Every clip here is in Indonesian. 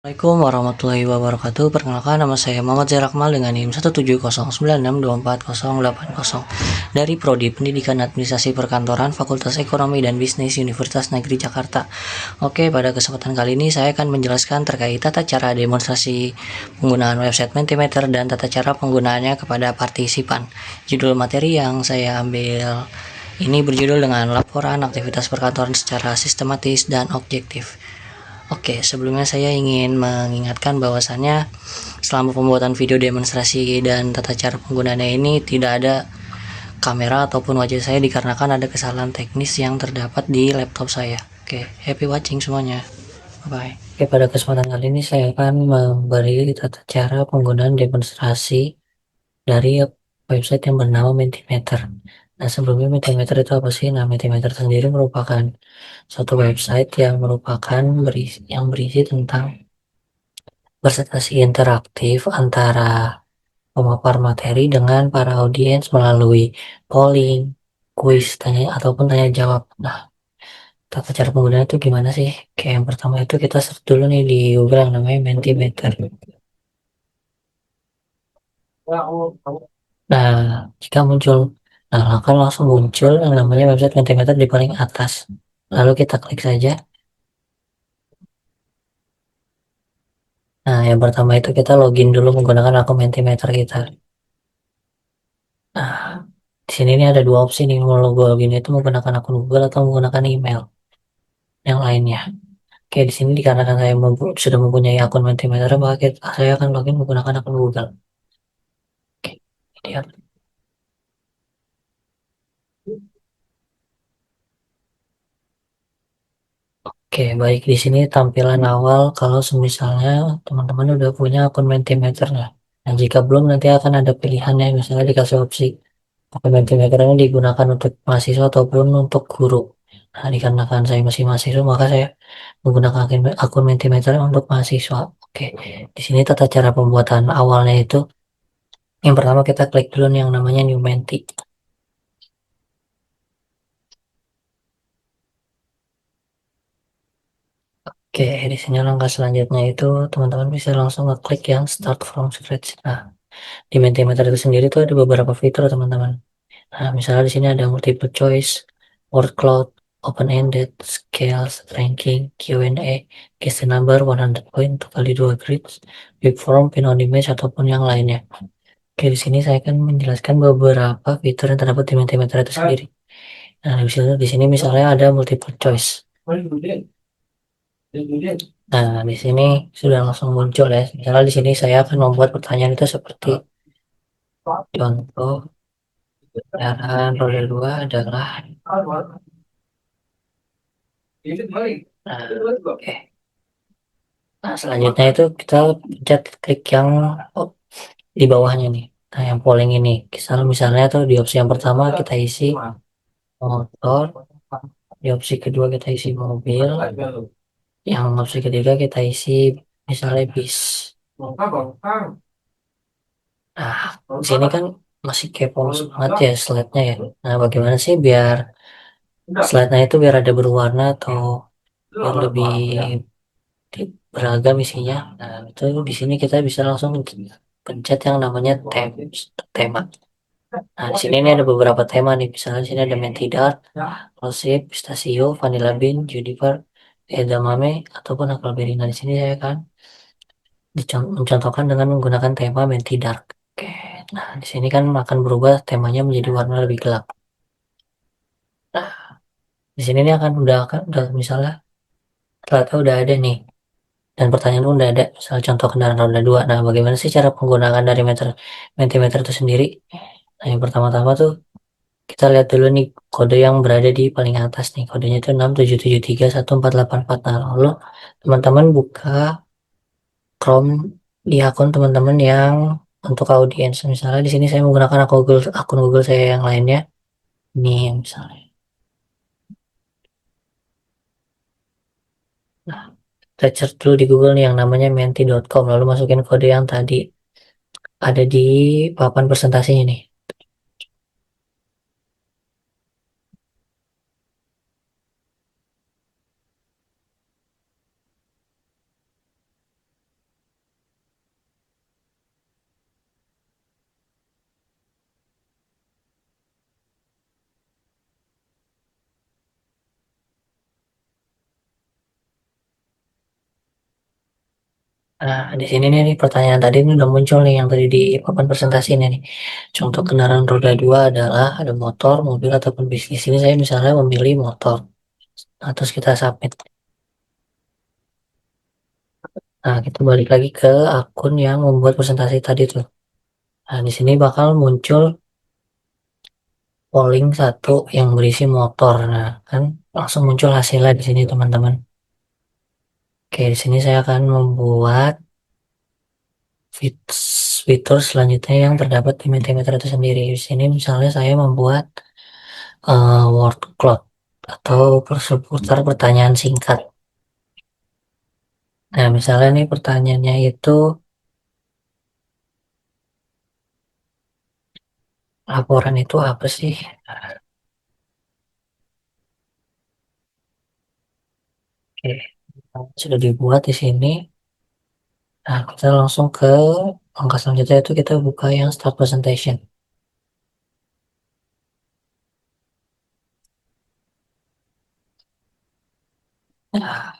Assalamualaikum warahmatullahi wabarakatuh. Perkenalkan, nama saya Muhammad Zair Akmal dengan NIM 17096240880 dari Prodi Pendidikan Administrasi Perkantoran Fakultas Ekonomi dan Bisnis Universitas Negeri Jakarta. Oke, pada kesempatan kali ini saya akan menjelaskan terkait tata cara demonstrasi penggunaan website Mentimeter dan tata cara penggunaannya kepada partisipan. Judul materi yang saya ambil ini berjudul dengan laporan aktivitas perkantoran secara sistematis dan objektif. Oke, sebelumnya saya ingin mengingatkan bahwasannya selama pembuatan video demonstrasi dan tata cara penggunaannya ini tidak ada kamera ataupun wajah saya dikarenakan ada kesalahan teknis yang terdapat di laptop saya. Oke, happy watching semuanya. Bye-bye. Oke, pada kesempatan kali ini saya akan memberi tata cara penggunaan demonstrasi dari website yang bernama Mentimeter. Nah, sebelumnya Mentimeter itu apa sih? Nah, Mentimeter sendiri merupakan suatu website yang berisi tentang presentasi interaktif antara pemapar materi dengan para audiens melalui polling, kuis, tanya ataupun tanya jawab. Nah, tata cara penggunaan itu gimana sih? Kayak yang pertama itu kita search dulu nih di Google yang namanya Mentimeter. Nah, jika muncul, nah akan langsung muncul yang namanya website Mentimeter di paling atas. Lalu kita klik saja. Nah, yang pertama itu kita login dulu menggunakan akun Mentimeter kita. Nah, di sini ini ada dua opsi nih, mau login itu menggunakan akun Google atau menggunakan email yang lainnya. Oke, di sini dikarenakan saya sudah mempunyai akun Mentimeter, maka saya akan login menggunakan akun Google. Oke, lihat. Oke, baik, di sini tampilan awal kalau misalnya teman-teman udah punya akun Mentimeter ya. Nah, jika belum nanti akan ada pilihannya, misalnya dikasih opsi akun Mentimeter ini digunakan untuk mahasiswa ataupun untuk guru. Nah, dikarenakan saya masih mahasiswa, maka saya menggunakan akun Mentimeter untuk mahasiswa. Oke, di sini tata cara pembuatan awalnya itu, yang pertama kita klik dulu nih yang namanya New Menti. Oke, di sini langkah selanjutnya itu teman-teman bisa langsung ngeklik yang Start from Scratch. Nah, di Mentimeter itu sendiri tuh ada beberapa fitur teman-teman. Nah, misalnya di sini ada multiple choice, word cloud, open-ended, scales, ranking, Q&A, question number, 100 point, 2x2 grids, big form, pin on image, ataupun yang lainnya. Oke, di sini saya akan menjelaskan beberapa fitur yang terdapat di Mentimeter itu sendiri. Nah, di sini misalnya ada multiple choice. Nah, di sini sudah langsung muncul ya. Misalnya di sini saya akan membuat pertanyaan itu seperti contoh, kendaraan roda 2 adalah. Nah, oke. Nah, selanjutnya itu kita pencet klik yang oh, di bawahnya nih. Nah, yang polling ini. Misalnya tuh di opsi yang pertama kita isi motor, di opsi kedua kita isi mobil, yang opsi ketiga kita isi misalnya bis. Nah, di sini kan masih kepo banget ya slide-nya ya. Nah, bagaimana sih biar slide-nya itu biar ada berwarna atau biar lebih beragam isinya. Nah, itu di sini kita bisa langsung pencet yang namanya tema. Nah, di sini ini ada beberapa tema nih. Misalnya di sini ada Mentidar, Rosé, Pistachio, Vanilla Bean, Juniper, Edamame, ataupun Huckleberry. Nah, di sini saya kan mencontohkan dengan menggunakan tema Mentidar. Oke. Nah, di sini kan akan berubah temanya menjadi warna lebih gelap. Nah, di sini ini udah misalnya ternyata udah ada nih. Dan pertanyaan pun udah ada, misal contoh kendaraan roda 2. Nah, bagaimana sih cara penggunaan dari Mentimeter itu sendiri? Nah, yang pertama-tama tuh kita lihat dulu nih kode yang berada di paling atas nih. Kodenya itu 6773144. Nah, lalu teman-teman buka Chrome di akun teman-teman yang untuk audiens. Misalnya di sini saya menggunakan akun Google saya yang lainnya. Ini misalnya. Nah, kita search dulu di Google nih yang namanya menti.com. Lalu masukin kode yang tadi ada di papan presentasinya nih. Nah, di sini nih pertanyaan tadi ini udah muncul nih yang tadi di papan presentasi ini nih. Contoh kendaraan roda dua adalah ada motor, mobil ataupun bis. Di sini saya misalnya memilih motor. Nah, terus kita submit. Nah, kita balik lagi ke akun yang membuat presentasi tadi tuh. Nah, di sini bakal muncul polling satu yang berisi motor. Nah, kan langsung muncul hasilnya di sini teman-teman. Oke, di sini saya akan membuat fitur selanjutnya yang terdapat di Mentimeter itu sendiri. Di sini misalnya saya membuat word cloud atau seputar pertanyaan singkat. Nah, misalnya nih pertanyaannya itu laporan itu apa sih? Oke, sudah dibuat di sini. Nah, kita langsung ke langkah selanjutnya itu kita buka yang start presentation. Nah,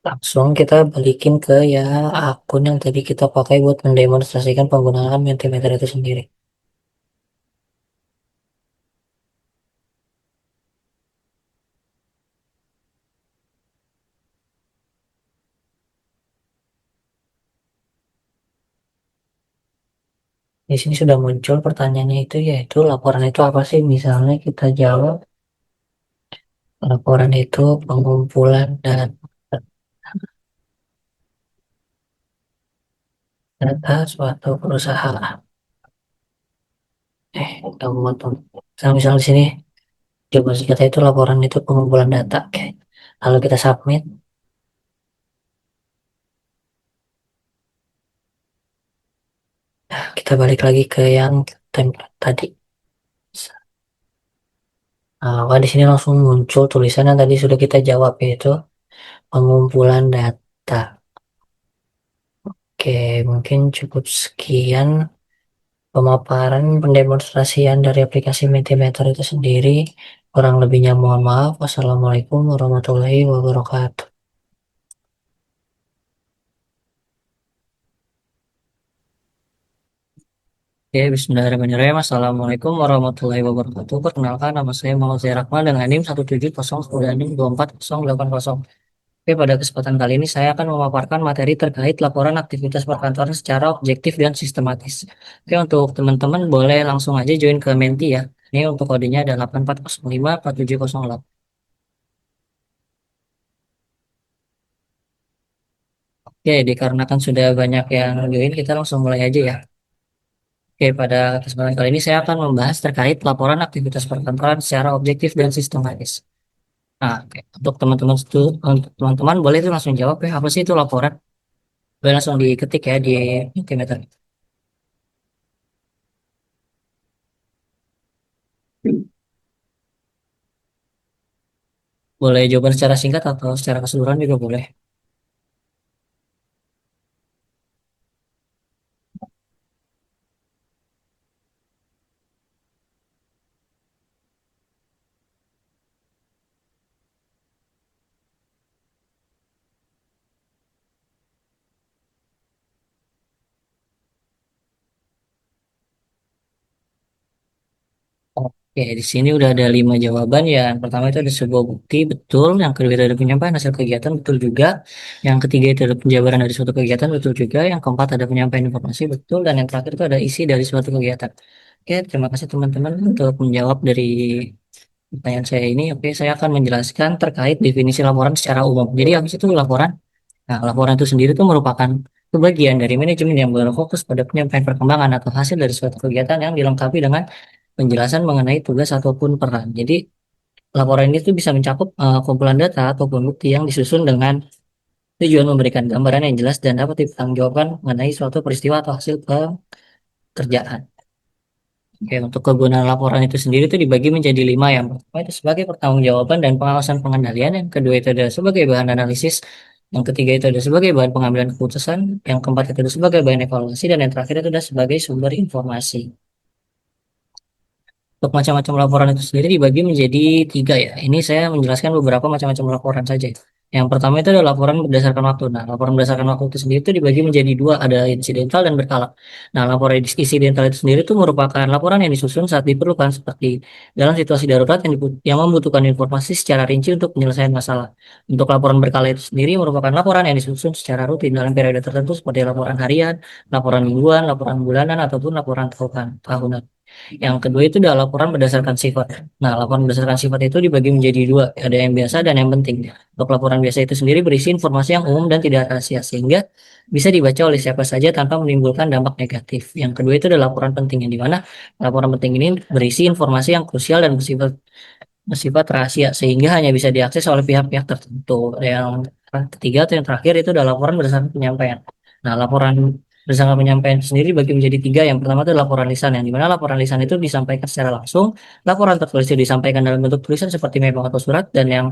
langsung kita balikin ke ya akun yang tadi kita pakai buat mendemonstrasikan penggunaan Mentimeter itu sendiri. Di sini sudah muncul pertanyaannya itu yaitu laporan itu apa sih? Misalnya kita jawab laporan itu pengumpulan data suatu perusahaan. Kita buat misal di sini jawaban kita itu laporan itu pengumpulan data. Oke. Lalu kita submit. Nah, kita balik lagi ke yang template tadi. Nah, wah, di sini langsung muncul tulisan yang tadi sudah kita jawab yaitu pengumpulan data. Oke, mungkin cukup sekian pemaparan pendemonstrasian dari aplikasi Mentimeter itu sendiri. Kurang lebihnya mohon maaf. Wassalamualaikum warahmatullahi wabarakatuh. Oke, bismillahirrahmanirrahim. Assalamualaikum warahmatullahi wabarakatuh. Perkenalkan, nama saya Muhammad Zahir Akmal dengan NIM 17010962408. Oke, pada kesempatan kali ini saya akan memaparkan materi terkait laporan aktivitas perkantoran secara objektif dan sistematis. Oke, untuk teman-teman boleh langsung aja join ke Menti ya. Ini untuk kodenya ada 84054708. Oke, dikarenakan sudah banyak yang join, kita langsung mulai aja ya. Oke, pada kesempatan kali ini saya akan membahas terkait laporan aktivitas perkantoran secara objektif dan sistematis. Nah, oke. Untuk teman-teman boleh itu langsung jawab ya, apa sih itu laporan? Boleh langsung diketik ya di Mentimeter. Boleh jawaban secara singkat atau secara keseluruhan juga boleh. Oke, di sini udah ada 5 jawaban ya. Yang pertama itu ada sebuah bukti betul, yang kedua itu ada penyampaian hasil kegiatan betul juga, yang ketiga itu ada penjabaran dari suatu kegiatan betul juga, yang keempat ada penyampaian informasi betul, dan yang terakhir itu ada isi dari suatu kegiatan. Oke, terima kasih teman-teman untuk menjawab dari pertanyaan saya ini. Oke, saya akan menjelaskan terkait definisi laporan secara umum. Jadi habis itu laporan. Nah, laporan itu sendiri itu merupakan kebagian dari manajemen yang berfokus pada penyampaian perkembangan atau hasil dari suatu kegiatan yang dilengkapi dengan penjelasan mengenai tugas ataupun peran. Jadi, laporan ini tuh bisa mencakup kumpulan data ataupun bukti yang disusun dengan tujuan memberikan gambaran yang jelas dan dapat dipertanggungjawabkan mengenai suatu peristiwa atau hasil pekerjaan. Oke, untuk kegunaan laporan itu sendiri itu dibagi menjadi 5. Yang pertama itu sebagai pertanggungjawaban dan pengawasan pengendalian. Yang kedua itu ada sebagai bahan analisis. Yang ketiga itu ada sebagai bahan pengambilan keputusan. Yang keempat itu ada sebagai bahan evaluasi. Dan yang terakhir itu ada sebagai sumber informasi. Untuk macam-macam laporan itu sendiri dibagi menjadi 3 ya. Ini saya menjelaskan beberapa macam-macam laporan saja. Yang pertama itu adalah laporan berdasarkan waktu. Nah, laporan berdasarkan waktu itu sendiri itu dibagi menjadi dua, ada insidental dan berkala. Nah, laporan insidental itu sendiri itu merupakan laporan yang disusun saat diperlukan seperti dalam situasi darurat yang membutuhkan informasi secara rinci untuk penyelesaian masalah. Untuk laporan berkala itu sendiri merupakan laporan yang disusun secara rutin dalam periode tertentu seperti laporan harian, laporan mingguan, laporan bulanan, ataupun laporan tahunan. Yang kedua itu adalah laporan berdasarkan sifat. Nah, laporan berdasarkan sifat itu dibagi menjadi dua, ada yang biasa dan yang penting. Untuk laporan biasa itu sendiri berisi informasi yang umum dan tidak rahasia, sehingga bisa dibaca oleh siapa saja tanpa menimbulkan dampak negatif. Yang kedua itu adalah laporan penting, yang dimana laporan penting ini berisi informasi yang krusial dan bersifat rahasia, sehingga hanya bisa diakses oleh pihak-pihak tertentu. Yang ketiga atau yang terakhir itu adalah laporan berdasarkan penyampaian. Nah, laporan berdasarkan penyampaian itu sendiri bagi menjadi tiga. Yang pertama itu laporan lisan, yang dimana laporan lisan itu disampaikan secara langsung, laporan tertulis itu disampaikan dalam bentuk tulisan seperti memo atau surat, dan yang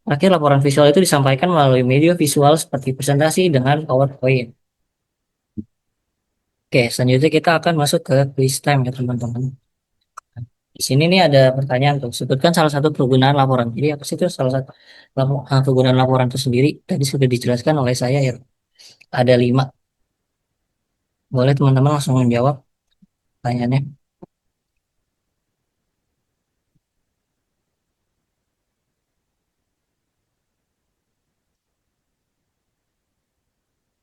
terakhir laporan visual itu disampaikan melalui media visual seperti presentasi dengan PowerPoint. Oke, selanjutnya kita akan masuk ke quiz time ya teman-teman. Di sini nih ada pertanyaan tuh. Sebutkan salah satu kegunaan laporan. Jadi apa sih itu salah satu kegunaan laporan itu sendiri? Tadi sudah dijelaskan oleh saya ya. Ada 5. Boleh teman-teman langsung menjawab pertanyaannya.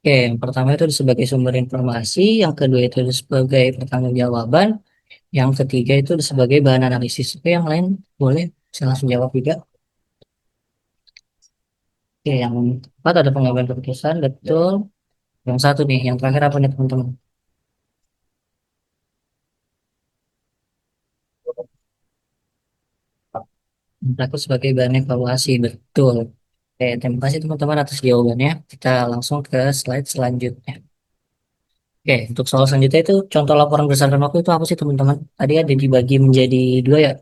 Oke, yang pertama itu sebagai sumber informasi, yang kedua itu sebagai pertanggungjawaban, yang ketiga itu sebagai bahan analisis. Oke, yang lain boleh saya langsung jawab juga. Oke, yang keempat ada pengambilan keputusan, betul. Yang satu nih, yang terakhir apa nih teman-teman? Yang terakhir sebagai bahan evaluasi, betul. Oke, terima kasih teman-teman atas jawabannya. Kita langsung ke slide selanjutnya. Oke, untuk soal selanjutnya itu contoh laporan berdasarkan waktu itu apa sih teman-teman? Tadi ada dibagi menjadi dua ya.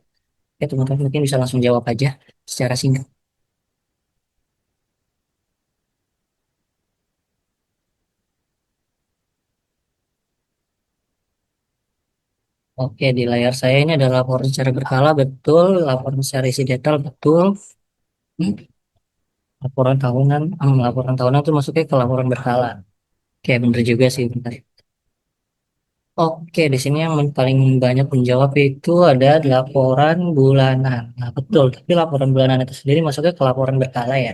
Oke, teman-teman mungkin bisa langsung jawab aja secara singkat. Oke, di layar saya ini ada laporan secara berkala, betul. Laporan secara isi detail, betul. Hmm, laporan tahunan itu masuknya ke laporan berkala. Oke, bener juga sih, benar. Oke, di sini yang paling banyak menjawab itu ada laporan bulanan. Nah, betul. Tapi laporan bulanan itu sendiri masuknya ke laporan berkala ya.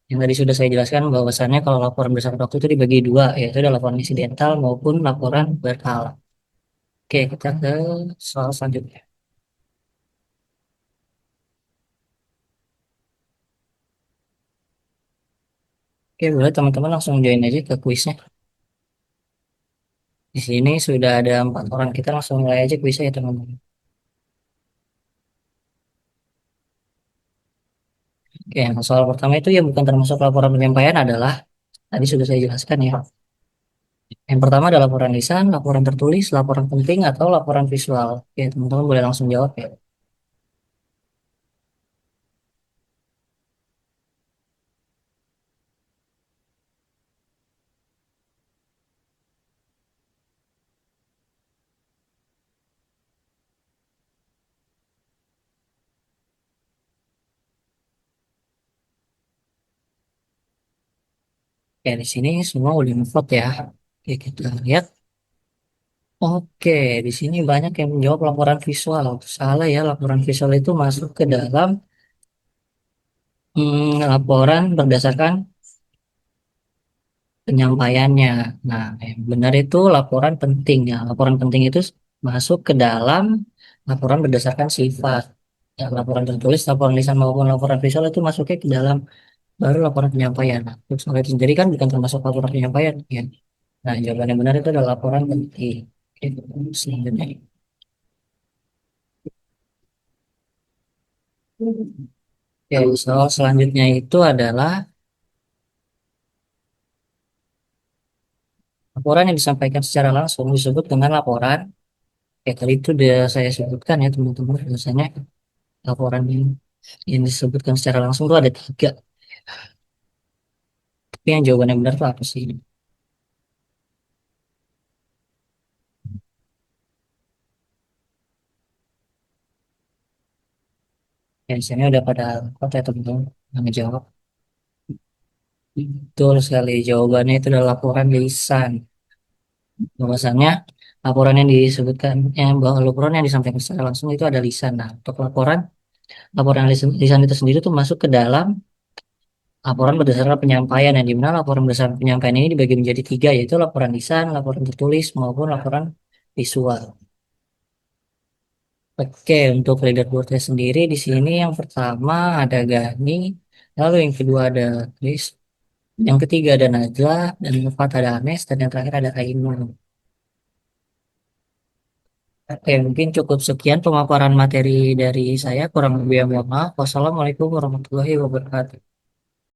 Yang tadi sudah saya jelaskan bahwasannya kalau laporan berdasarkan waktu itu dibagi dua, yaitu ada laporan insidental maupun laporan berkala. Oke, kita ke soal selanjutnya. Oke, boleh teman-teman langsung join aja ke kuisnya. Di sini sudah ada 4 orang. Kita langsung mulai aja kuisnya ya teman-teman. Oke, yang soal pertama itu ya bukan termasuk laporan penyampaian adalah tadi sudah saya jelaskan ya. Yang pertama adalah laporan lisan, laporan tertulis, laporan penting, atau laporan visual. Oke, teman-teman boleh langsung jawab ya. Oke, di sini semua udah ngevote ya. Oke, kita lihat. Oke, di sini banyak yang menjawab laporan visual. Salah ya, laporan visual itu masuk ke dalam laporan berdasarkan penyampaiannya. Nah, yang benar itu laporan penting ya. Laporan penting itu masuk ke dalam laporan berdasarkan sifat. Ya, laporan tertulis, laporan lisan maupun laporan visual itu masuknya ke dalam baru laporan penyampaian. Nah, untuk soal itu sendiri kan bukan termasuk laporan penyampaian, ya. Nah, jawaban yang benar itu adalah laporan penting. Oke, selanjutnya. Oke, soal selanjutnya itu adalah laporan yang disampaikan secara langsung disebut dengan laporan. Ya, tadi itu sudah saya sebutkan ya teman-teman. Biasanya laporan yang disebutkan secara langsung itu ada 3. Tapi yang jawabannya benar itu apa sih? Ya, di sini udah pada kota ya teman-teman yang ngejawab. Betul sekali, jawabannya itu adalah laporan lisan. Bahwasannya laporan yang disebutkan, bahwa laporan yang disampaikan secara langsung itu ada lisan. Nah, untuk laporan lisan itu sendiri tuh masuk ke dalam laporan berdasarkan penyampaian, yang dimana laporan berdasarkan penyampaian ini dibagi menjadi tiga, yaitu laporan lisan, laporan tertulis, maupun laporan visual. Oke, untuk leaderboardnya sendiri di sini yang pertama ada Gani, lalu yang kedua ada Chris, yang ketiga ada Najla, dan yang keempat ada Anes, dan yang terakhir ada Ainun. Oke, mungkin cukup sekian pemaparan materi dari saya. Kurang lebih mohon maaf. Wassalamualaikum warahmatullahi wabarakatuh.